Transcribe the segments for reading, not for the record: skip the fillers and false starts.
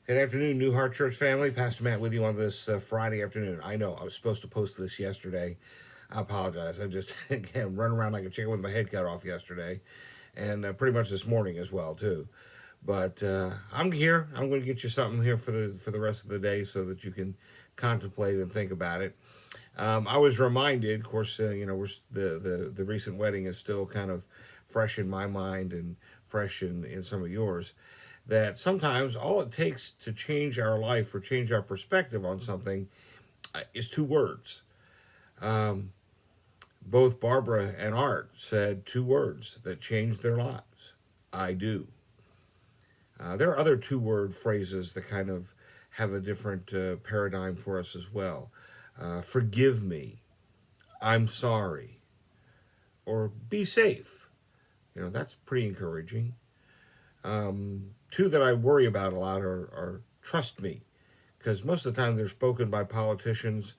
Good afternoon, New Heart Church family. Pastor Matt with you on this Friday afternoon. I know I was supposed to post this yesterday. I apologize. I just again run around like a chicken with my head cut off yesterday, and pretty much this morning as well too. But I'm here. I'm going to get you something here for the rest of the day so that you can contemplate and think about it. I was reminded, of course, the recent wedding is still kind of fresh in my mind and fresh in some of yours. That sometimes all it takes to change our life or change our perspective on something is two words. Both Barbara and Art said two words that changed their lives. I do. There are other two-word phrases that kind of have a different paradigm for us as well. Forgive me, I'm sorry, or be safe. That's pretty encouraging. Two that I worry about a lot are trust me, because most of the time they're spoken by politicians,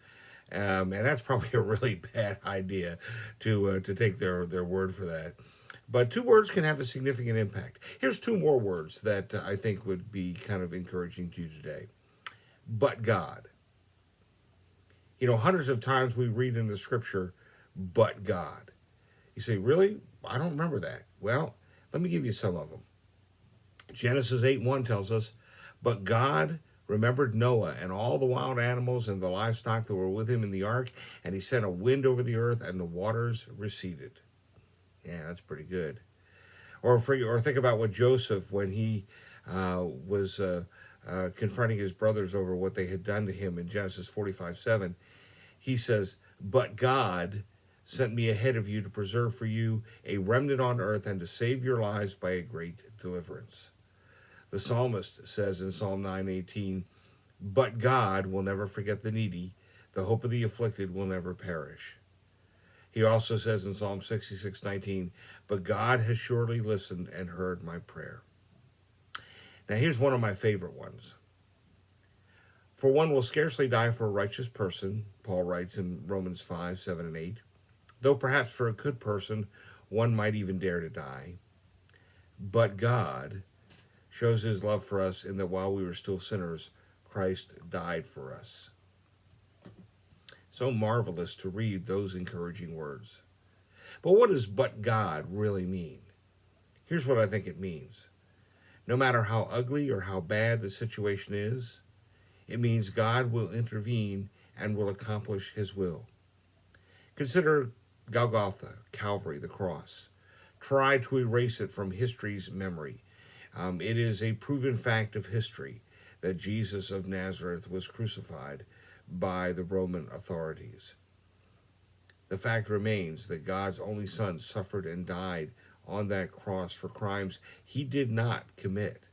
and that's probably a really bad idea to take their word for that. But two words can have a significant impact. Here's two more words that I think would be kind of encouraging to you today. But God. Hundreds of times we read in the scripture, but God. You say, really? I don't remember that. Well, let me give you some of them. Genesis 8:1 tells us, but God remembered Noah and all the wild animals and the livestock that were with him in the ark, and he sent a wind over the earth, and the waters receded. Yeah, that's pretty good. Or think about what Joseph, when he was confronting his brothers over what they had done to him in Genesis 45:7, he says, but God sent me ahead of you to preserve for you a remnant on earth and to save your lives by a great deliverance. The psalmist says in Psalm 9:18, but God will never forget the needy. The hope of the afflicted will never perish. He also says in Psalm 66:19, but God has surely listened and heard my prayer. Now here's one of my favorite ones. For one will scarcely die for a righteous person, Paul writes in Romans 5:7-8, though perhaps for a good person one might even dare to die. But God shows his love for us in that while we were still sinners, Christ died for us. So marvelous to read those encouraging words. But what does but God really mean? Here's what I think it means. No matter how ugly or how bad the situation is, it means God will intervene and will accomplish his will. Consider Golgotha, Calvary, the cross. Try to erase it from history's memory. It is a proven fact of history that Jesus of Nazareth was crucified by the Roman authorities. The fact remains that God's only Son suffered and died on that cross for crimes he did not commit.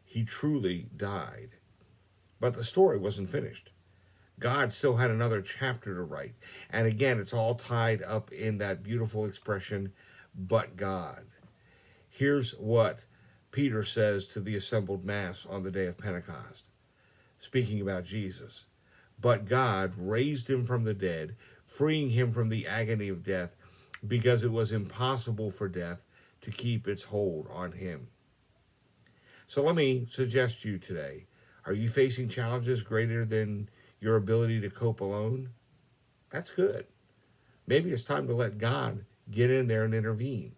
He truly died. But the story wasn't finished. God still had another chapter to write. And again, it's all tied up in that beautiful expression, but God. Here's what Peter says to the assembled mass on the day of Pentecost, speaking about Jesus. But God raised him from the dead, freeing him from the agony of death, because it was impossible for death to keep its hold on him. So let me suggest to you today, are you facing challenges greater than your ability to cope alone? That's good. Maybe it's time to let God get in there and intervene.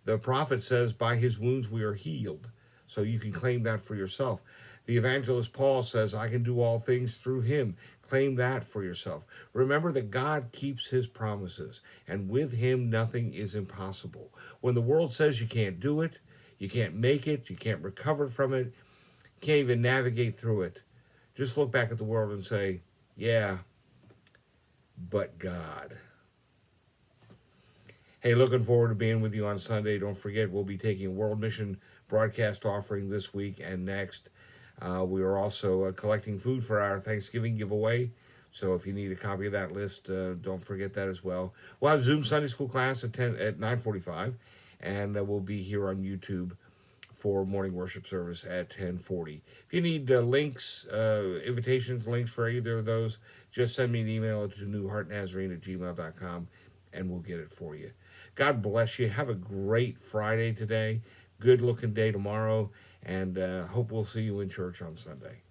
The prophet says, by his wounds we are healed. So you can claim that for yourself. The evangelist Paul says, I can do all things through him. Claim that for yourself. Remember that God keeps his promises, and with him nothing is impossible. When the world says you can't do it, you can't make it, you can't recover from it, can't even navigate through it, just look back at the world and say, yeah, but God. Hey, looking forward to being with you on Sunday. Don't forget, we'll be taking a World Mission broadcast offering this week and next. We are also collecting food for our Thanksgiving giveaway. So if you need a copy of that list, don't forget that as well. We'll have Zoom Sunday School class at 9:45, and we'll be here on YouTube for morning worship service at 10:40. If you need links, invitations, links for either of those, just send me an email to newheartnazarene@gmail.com, and we'll get it for you. God bless you. Have a great Friday today. Good looking day tomorrow. and hope we'll see you in church on Sunday.